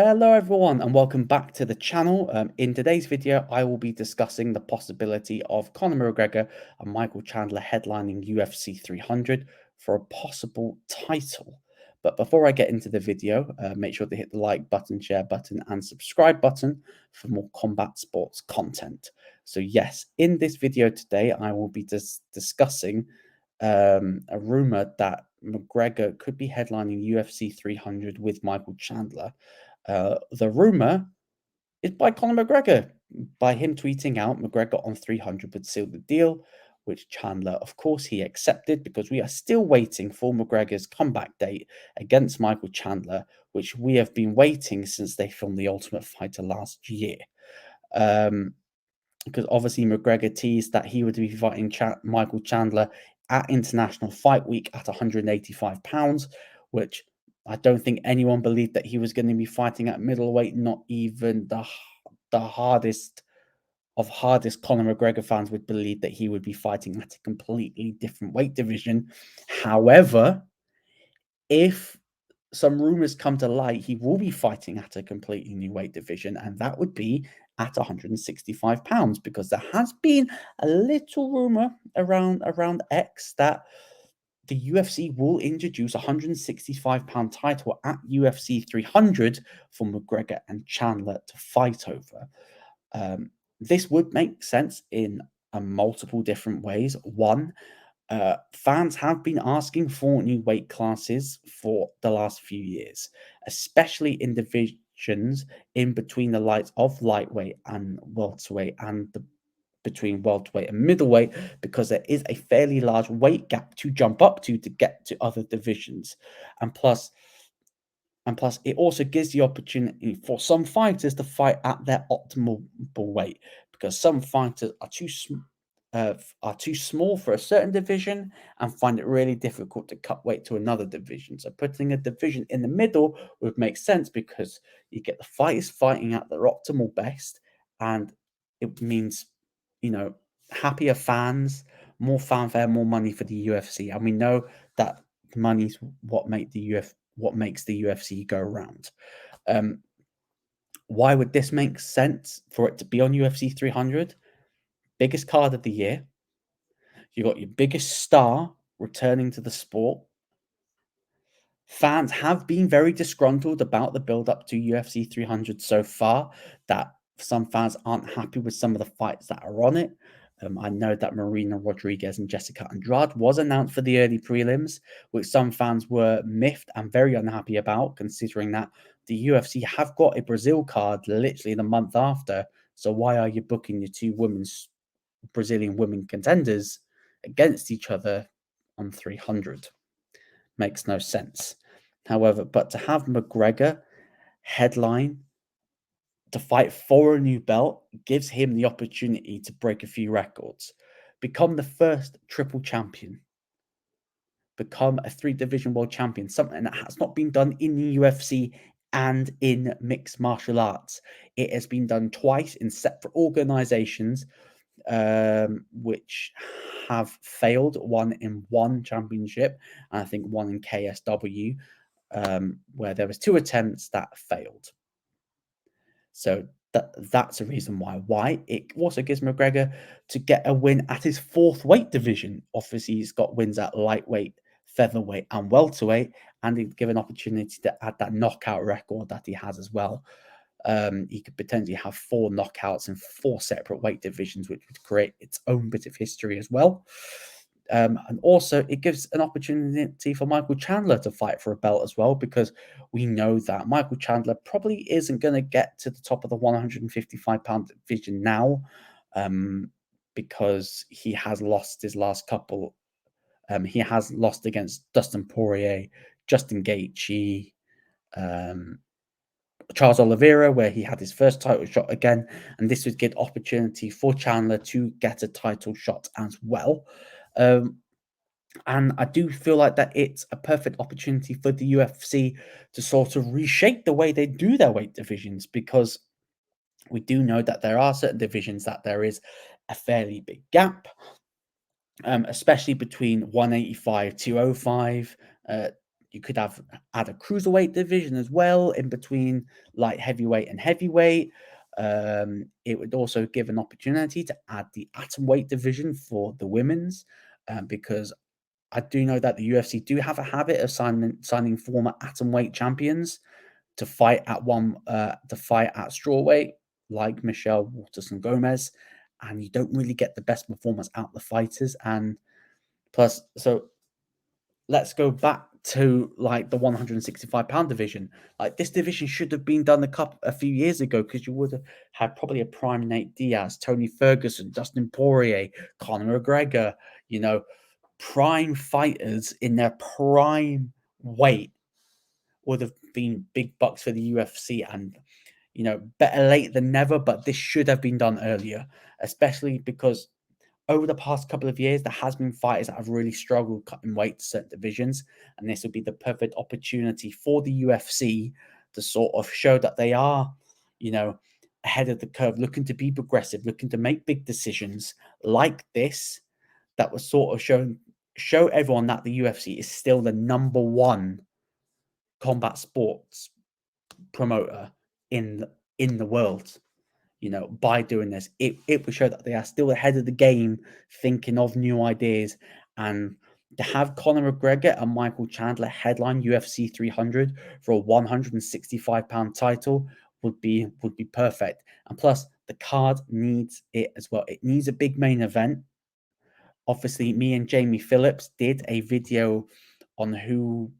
Hello everyone and welcome back to the channel. In today's video, I will be discussing the possibility of Conor McGregor and Michael Chandler headlining UFC 300 for a possible title. But before I get into the video, make sure to hit the like button, share button and subscribe button for more combat sports content. So yes, in this video today, I will be discussing a rumor that McGregor could be headlining UFC 300 with Michael Chandler. The rumor is by Conor McGregor, by him tweeting out McGregor on 300 would seal the deal, which Chandler, of course, he accepted because we are still waiting for McGregor's comeback date against Michael Chandler, which we have been waiting since they filmed The Ultimate Fighter last year. Because obviously McGregor teased that he would be fighting Michael Chandler at International Fight Week at 185 pounds, which I don't think anyone believed that he was going to be fighting at middleweight. Not even the hardest Conor McGregor fans would believe that he would be fighting at a completely different weight division. However, if some rumors come to light, he will be fighting at a completely new weight division, and that would be at 165 pounds, because there has been a little rumor around X that the UFC will introduce a 165-pound title at UFC 300 for McGregor and Chandler to fight over. This would make sense in multiple different ways. One, fans have been asking for new weight classes for the last few years, especially in divisions in between the likes of lightweight and welterweight and between welterweight and middleweight, because there is a fairly large weight gap to jump up to get to other divisions. And plus, it also gives the opportunity for some fighters to fight at their optimal weight, because some fighters are too small for a certain division and find it really difficult to cut weight to another division. So putting a division in the middle would make sense, because you get the fighters fighting at their optimal best, and it means, happier fans, more fanfare, more money for the UFC. And we know that money's what makes the UFC go around. Why would this make sense for it to be on UFC 300? Biggest card of the year. You got your biggest star returning to the sport. Fans have been very disgruntled about the build up to UFC 300 so far, that some fans aren't happy with some of the fights that are on it. I know that Marina Rodriguez and Jessica Andrade was announced for the early prelims, which some fans were miffed and very unhappy about, considering that the UFC have got a Brazil card literally the month after. So why are you booking your two Brazilian women contenders against each other on 300? Makes no sense. However, but to have McGregor headline to fight for a new belt gives him the opportunity to break a few records, become the first triple champion, become a 3-division world champion, something that has not been done in the UFC and in mixed martial arts. It has been done twice in separate organizations, which have failed, one in one championship, and I think one in KSW, where there was 2 attempts that failed. So that's a reason why. It also gives McGregor to get a win at his 4th weight division. Obviously, he's got wins at lightweight, featherweight, and welterweight, and he'd give an opportunity to add that knockout record that he has as well. He could potentially have 4 knockouts in 4 separate weight divisions, which would create its own bit of history as well. And also, it gives an opportunity for Michael Chandler to fight for a belt as well, because we know that Michael Chandler probably isn't going to get to the top of the 155-pound division now, because he has lost his last couple. He has lost against Dustin Poirier, Justin Gaethje, Charles Oliveira, where he had his first title shot again, and this would give opportunity for Chandler to get a title shot as well. And I do feel like that it's a perfect opportunity for the UFC to sort of reshape the way they do their weight divisions, because we do know that there are certain divisions that there is a fairly big gap, especially between 185, 205. you could add a cruiserweight division as well in between light heavyweight and heavyweight. It would also give an opportunity to add the atomweight division for the women's, because I do know that the UFC do have a habit of signing former atomweight champions to fight at strawweight, like Michelle Waterson Gomez, and you don't really get the best performance out the fighters. And plus, so let's go back to like the 165-pound division. Like, this division should have been done a few years ago, because you would have had probably a prime Nate Diaz, Tony Ferguson, Dustin Poirier, Conor McGregor, prime fighters in their prime weight would have been big bucks for the UFC. And better late than never, but this should have been done earlier, especially because over the past couple of years, there has been fighters that have really struggled cutting weight to certain divisions, and this would be the perfect opportunity for the UFC to sort of show that they are, ahead of the curve, looking to be progressive, looking to make big decisions like this, that was sort of show everyone that the UFC is still the number one combat sports promoter in the world. By doing this, it will show that they are still ahead of the game, thinking of new ideas. And to have Conor McGregor and Michael Chandler headline UFC 300 for a 165-pound title would be perfect. And plus, the card needs it as well. It needs a big main event. Obviously, me and Jamie Phillips did a video on who,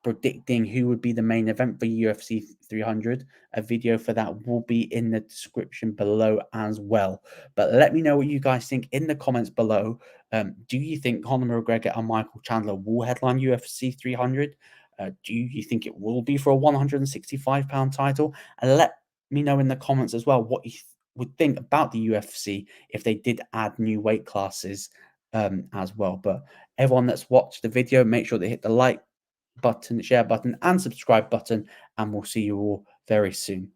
predicting who would be the main event for UFC 300. A video for that will be in the description below as well. But let me know what you guys think in the comments below. Do you think Conor McGregor and Michael Chandler will headline UFC 300? Do you think it will be for a 165-pound title? And let me know in the comments as well what you would think about the UFC if they did add new weight classes as well. But everyone that's watched the video, make sure they hit the like button, share button, and subscribe button, and we'll see you all very soon.